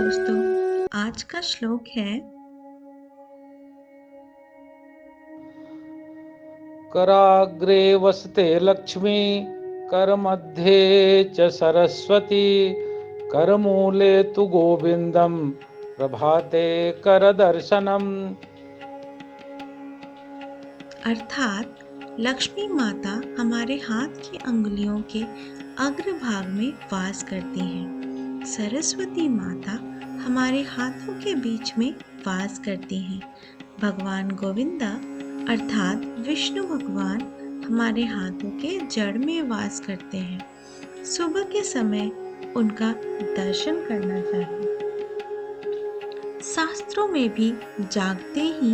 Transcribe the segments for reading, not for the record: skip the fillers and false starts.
दोस्तों, आज का श्लोक है कराग्रे वसते लक्ष्मी करमध्ये च सरस्वती करमूले तु गोविंदम प्रभाते करदर्शनम। अर्थात लक्ष्मी माता हमारे हाथ की अंगुलियों के अग्रभाग में वास करती हैं। सरस्वती माता हमारे हाथों के बीच में वास करती हैं। भगवान गोविंदा अर्थात विष्णु भगवान हमारे हाथों के जड़ में वास करते हैं। सुबह के समय उनका दर्शन करना चाहिए। शास्त्रों में भी जागते ही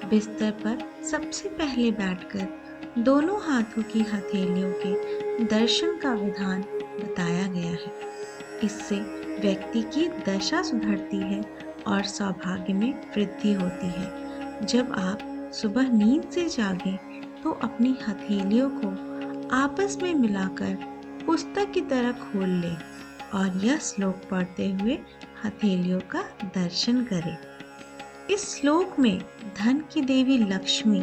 बिस्तर पर सबसे पहले बैठकर दोनों हाथों की हथेलियों के दर्शन का विधान बताया गया है। इससे व्यक्ति की दशा सुधरती है और सौभाग्य में वृद्धि होती है। जब आप सुबह नींद से जागें तो अपनी हथेलियों को आपस में मिलाकर पुस्तक की तरह खोल लें और यह श्लोक पढ़ते हुए हथेलियों का दर्शन करें। इस श्लोक में धन की देवी लक्ष्मी,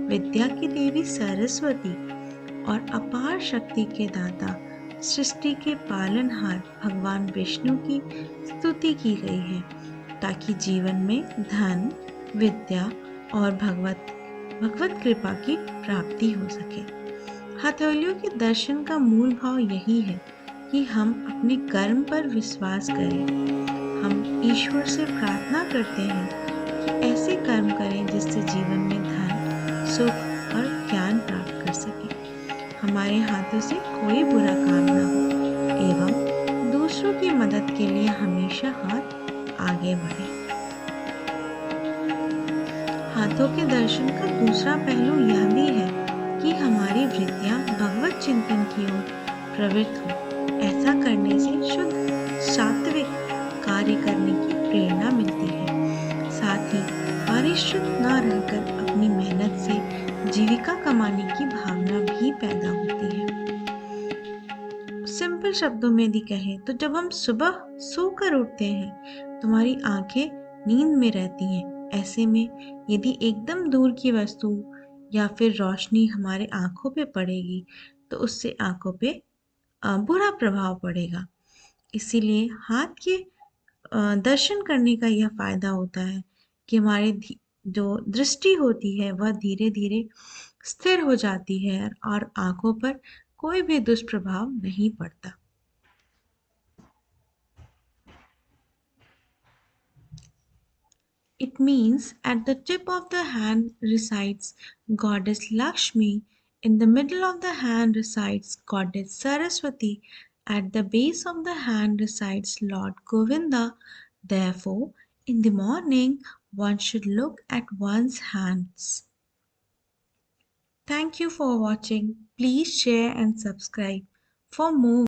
विद्या की देवी सरस्वती और अपार शक्ति के दाता, सृष्टि के पालनहार भगवान विष्णु की स्तुति की गई है, ताकि जीवन में धन, विद्या और भगवत कृपा की प्राप्ति हो सके। हथेलियों के दर्शन का मूल भाव यही है कि हम अपने कर्म पर विश्वास करें। हम ईश्वर से प्रार्थना करते हैं कि ऐसे कर्म करें जिससे जीवन में धन, सुख और ज्ञान प्राप्त कर सके। हमारे हाथों से कोई बुरा काम न हो एवं दूसरों की मदद के लिए हमेशा हाथ आगे बढ़े। हाथों के दर्शन का दूसरा पहलू यह भी है कि हमारी वृत्तियां भगवत चिंतन की ओर प्रवृत्त हो। ऐसा करने से शुद्ध सात्विक कार्य करने की प्रेरणा मिलती है। साथ ही परिश्रम न रहकर अपनी मेहनत से जीविका कमाने की भावना भी पैदा होती है। सिंपल शब्दों में यदि कहें तो जब हम सुबह सोकर उठते हैं तो हमारी आंखें नींद में रहती हैं। ऐसे में यदि एकदम दूर की वस्तु या फिर रोशनी हमारे आंखों पे पड़ेगी तो उससे आंखों पे बुरा प्रभाव पड़ेगा। इसीलिए हाथ के दर्शन करने का यह फायदा होता है कि हमारी जो दृष्टि होती है वह धीरे धीरे स्थिर हो जाती है और आंखों पर कोई भी दुष्प्रभाव नहीं पड़ता। It means at the tip of the hand resides Goddess Lakshmi, in the middle of the hand resides Goddess Saraswati, at the base of the hand resides Lord Govinda. Therefore, in the morning, one should look at one's hands. Thank you for watching. Please share and subscribe for more.